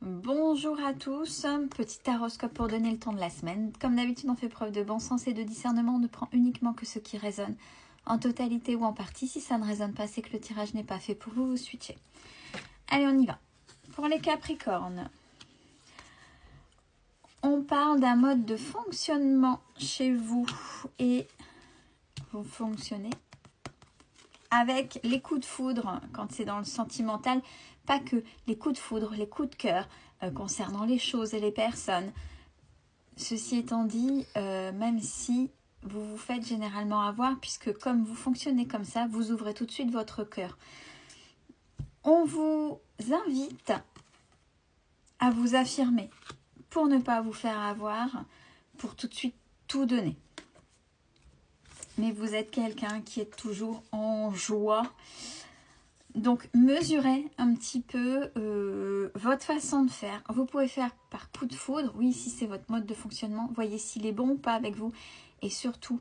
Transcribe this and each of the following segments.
Bonjour à tous, petit horoscope pour donner le ton de la semaine. Comme d'habitude, on fait preuve de bon sens et de discernement, on ne prend uniquement que ce qui résonne en totalité ou en partie. Si ça ne résonne pas, c'est que le tirage n'est pas fait pour vous, vous switchez. Allez, on y va. Pour les Capricornes, on parle d'un mode de fonctionnement chez vous et vous fonctionnez avec les coups de foudre quand c'est dans le sentimental, pas que les coups de foudre, les coups de cœur concernant les choses et les personnes. Ceci étant dit, même si vous vous faites généralement avoir, puisque comme vous fonctionnez comme ça, vous ouvrez tout de suite votre cœur. On vous invite à vous affirmer pour ne pas vous faire avoir, pour tout de suite tout donner. Mais vous êtes quelqu'un qui est toujours en joie. Donc, mesurez un petit peu votre façon de faire. Vous pouvez faire par coup de foudre, oui, si c'est votre mode de fonctionnement. Voyez s'il est bon ou pas avec vous. Et surtout,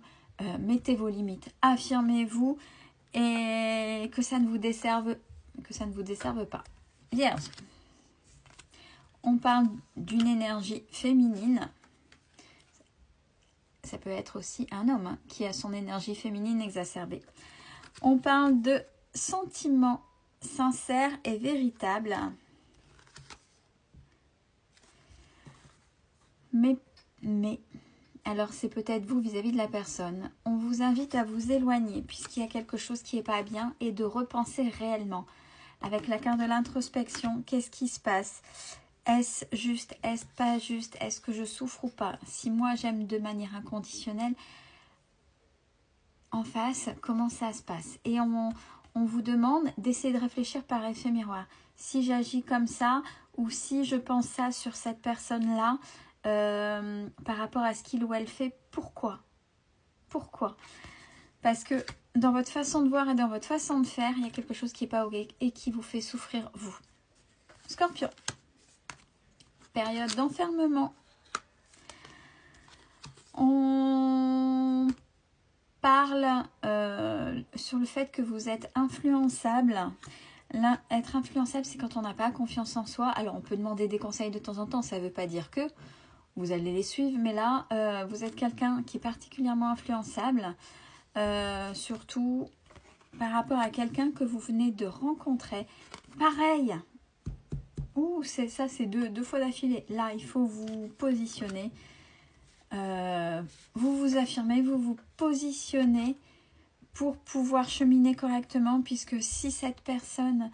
mettez vos limites. Affirmez-vous et que ça ne vous desserve pas. Vierge, on parle d'une énergie féminine. Ça peut être aussi un homme qui a son énergie féminine exacerbée. On parle de sentiments sincères et véritables. Mais, alors c'est peut-être vous vis-à-vis de la personne. On vous invite à vous éloigner puisqu'il y a quelque chose qui n'est pas bien et de repenser réellement. Avec la carte de l'introspection, qu'est-ce qui se passe ? Est-ce juste ? Est-ce pas juste ? Est-ce que je souffre ou pas ? Si moi j'aime de manière inconditionnelle, en face, comment ça se passe ? Et on vous demande d'essayer de réfléchir par effet miroir. Si j'agis comme ça ou si je pense ça sur cette personne-là, par rapport à ce qu'il ou elle fait, pourquoi ? Pourquoi ? Parce que dans votre façon de voir et dans votre façon de faire, il y a quelque chose qui n'est pas OK et qui vous fait souffrir vous. Scorpion. Période d'enfermement. On parle sur le fait que vous êtes influençable. Là, être influençable, c'est quand on n'a pas confiance en soi. Alors, on peut demander des conseils de temps en temps. Ça ne veut pas dire que vous allez les suivre. Mais là, vous êtes quelqu'un qui est particulièrement influençable. Surtout par rapport à quelqu'un que vous venez de rencontrer. Pareil. Ouh, c'est ça, c'est deux fois d'affilée. Là, il faut vous positionner. Vous vous affirmez, vous vous positionnez pour pouvoir cheminer correctement, puisque si cette personne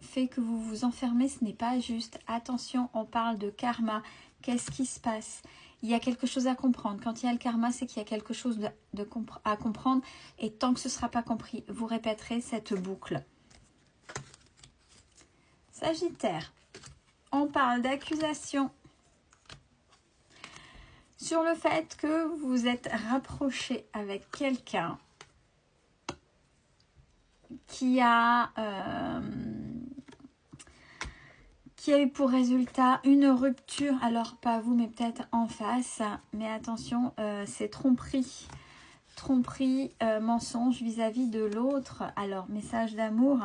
fait que vous vous enfermez, ce n'est pas juste. Attention, on parle de karma. Qu'est-ce qui se passe ? Il y a quelque chose à comprendre. Quand il y a le karma, c'est qu'il y a quelque chose à comprendre. Et tant que ce ne sera pas compris, vous répéterez cette boucle. Sagittaire, on parle d'accusation sur le fait que vous êtes rapproché avec quelqu'un qui a eu pour résultat une rupture. Alors, pas vous, mais peut-être en face. Mais attention, c'est tromperie. Tromperie, mensonge vis-à-vis de l'autre. Alors, message d'amour.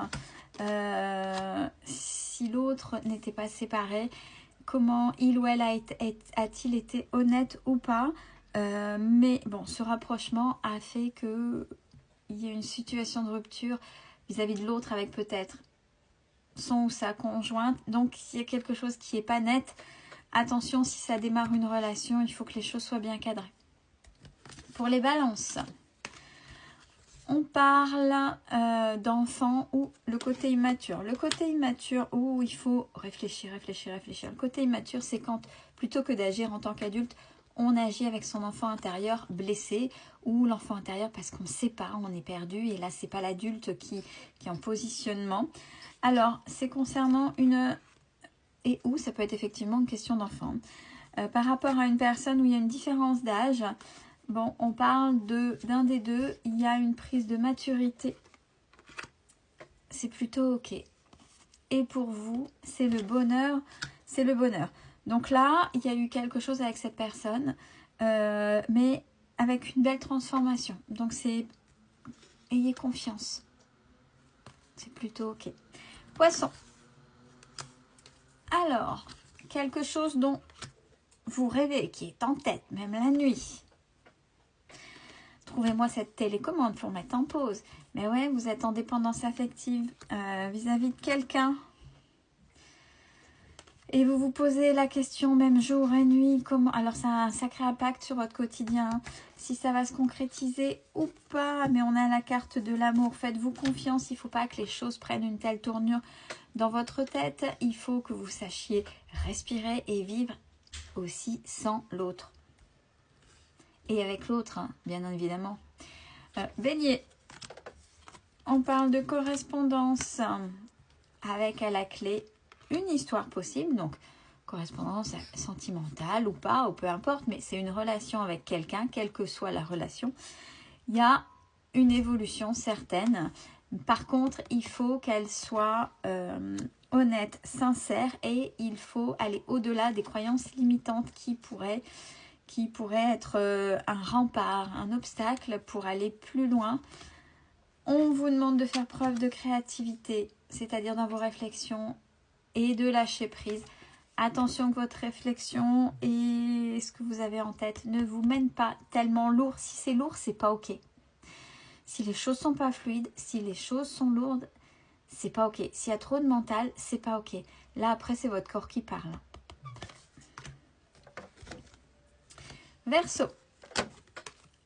Si l'autre n'était pas séparé, comment il ou elle a-t-il été honnête ou pas, mais bon, ce rapprochement a fait qu'il y ait une situation de rupture vis-à-vis de l'autre avec peut-être son ou sa conjointe. Donc, s'il y a quelque chose qui n'est pas net, attention, si ça démarre une relation, il faut que les choses soient bien cadrées. Pour les balances, on parle d'enfants ou le côté immature. Le côté immature où il faut réfléchir. Le côté immature, c'est quand, plutôt que d'agir en tant qu'adulte, on agit avec son enfant intérieur blessé ou l'enfant intérieur parce qu'on ne sait pas, on est perdu. Et là, ce n'est pas l'adulte qui est en positionnement. Alors, c'est concernant et où ça peut être effectivement une question d'enfant. Par rapport à une personne où il y a une différence d'âge, bon, on parle d'un des deux, il y a une prise de maturité. C'est plutôt OK. Et pour vous, c'est le bonheur. C'est le bonheur. Donc là, il y a eu quelque chose avec cette personne, mais avec une belle transformation. Donc c'est... Ayez confiance. C'est plutôt OK. Poisson. Alors, quelque chose dont vous rêvez, qui est en tête, même la nuit. Trouvez-moi cette télécommande pour mettre en pause. Mais ouais, vous êtes en dépendance affective vis-à-vis de quelqu'un. Et vous vous posez la question même jour et nuit, comment... Alors ça a un sacré impact sur votre quotidien, hein, si ça va se concrétiser ou pas. Mais on a la carte de l'amour, faites-vous confiance, il ne faut pas que les choses prennent une telle tournure dans votre tête. Il faut que vous sachiez respirer et vivre aussi sans l'autre. Et avec l'autre, hein, bien évidemment. Bélier, on parle de correspondance avec à la clé une histoire possible, donc correspondance sentimentale ou pas, ou peu importe, mais c'est une relation avec quelqu'un, quelle que soit la relation. Il y a une évolution certaine. Par contre, il faut qu'elle soit honnête, sincère, et il faut aller au-delà des croyances limitantes qui pourraient être un rempart, un obstacle pour aller plus loin. On vous demande de faire preuve de créativité, c'est-à-dire dans vos réflexions, et de lâcher prise. Attention que votre réflexion et ce que vous avez en tête ne vous mènent pas tellement lourd. Si c'est lourd, c'est pas ok. Si les choses sont pas fluides, si les choses sont lourdes, c'est pas ok. S'il y a trop de mental, c'est pas ok. Là, après, c'est votre corps qui parle. Verseau.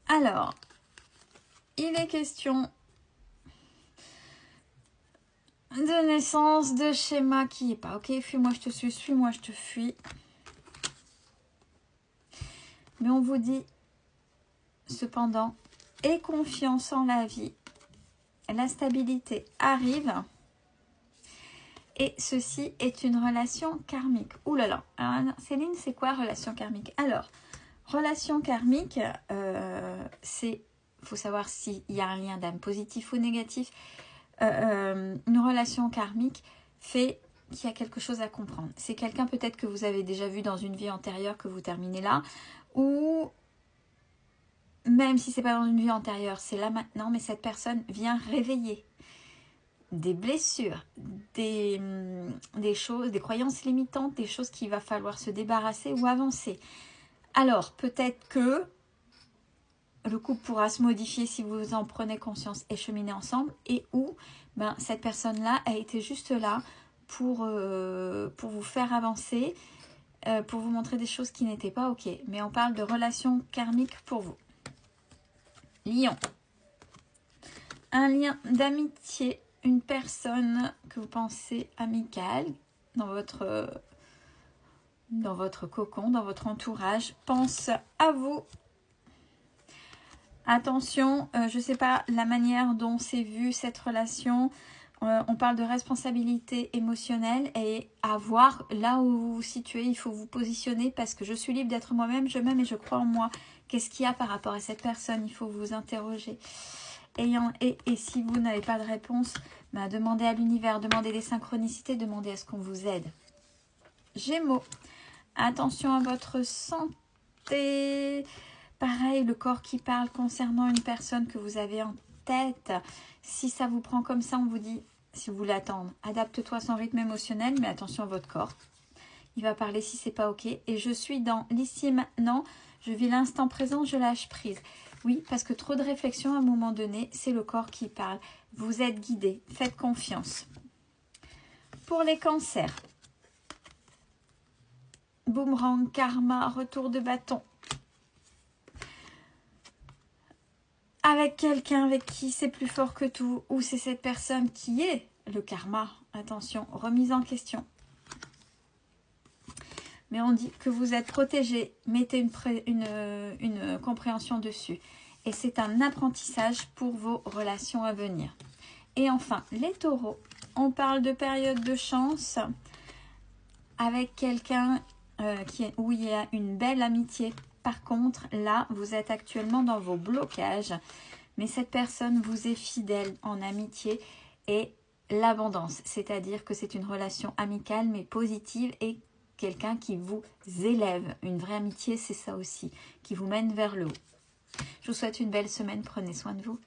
Alors, il est question de naissance, de schéma qui est pas ok. Fuis-moi, je te suis, suis-moi, je te fuis. Mais on vous dit, cependant, aie confiance en la vie. La stabilité arrive. Et ceci est une relation karmique. Ouh là là. Alors, Céline, c'est quoi relation karmique? Alors, relation karmique, c'est, il faut savoir s'il y a un lien d'âme positif ou négatif. Une relation karmique fait qu'il y a quelque chose à comprendre. C'est quelqu'un peut-être que vous avez déjà vu dans une vie antérieure que vous terminez là, ou même si c'est pas dans une vie antérieure, c'est là maintenant, mais cette personne vient réveiller des blessures, des choses, des croyances limitantes, des choses qu'il va falloir se débarrasser ou avancer. Alors, peut-être que le couple pourra se modifier si vous en prenez conscience et cheminez ensemble, et où cette personne-là a été juste là pour vous faire avancer, pour vous montrer des choses qui n'étaient pas ok. Mais on parle de relations karmiques pour vous. Lion. Un lien d'amitié, une personne que vous pensez amicale dans votre cocon, dans votre entourage, pense à vous. Attention, je ne sais pas la manière dont c'est vu cette relation. On parle de responsabilité émotionnelle et à voir là où vous vous situez. Il faut vous positionner parce que je suis libre d'être moi-même, je m'aime et je crois en moi. Qu'est-ce qu'il y a par rapport à cette personne? Il faut vous interroger. Et si vous n'avez pas de réponse, demandez à l'univers, demandez des synchronicités, demandez à ce qu'on vous aide. Gémeaux, attention à votre santé. Pareil, le corps qui parle concernant une personne que vous avez en tête. Si ça vous prend comme ça, on vous dit, si vous voulez attendre, adapte-toi à son rythme émotionnel, mais attention à votre corps. Il va parler si c'est pas ok. Et je suis dans l'ici maintenant, je vis l'instant présent, je lâche prise. Oui, parce que trop de réflexion à un moment donné, c'est le corps qui parle. Vous êtes guidé, faites confiance. Pour les cancers, boomerang, karma, retour de bâton. Avec quelqu'un avec qui c'est plus fort que tout, ou c'est cette personne qui est le karma. Attention, remise en question. Mais on dit que vous êtes protégé, mettez une compréhension dessus. Et c'est un apprentissage pour vos relations à venir. Et enfin, les taureaux, on parle de période de chance avec quelqu'un où il y a une belle amitié. Par contre, là, vous êtes actuellement dans vos blocages, mais cette personne vous est fidèle en amitié et l'abondance, c'est-à-dire que c'est une relation amicale mais positive et quelqu'un qui vous élève. Une vraie amitié, c'est ça aussi, qui vous mène vers le haut. Je vous souhaite une belle semaine, prenez soin de vous.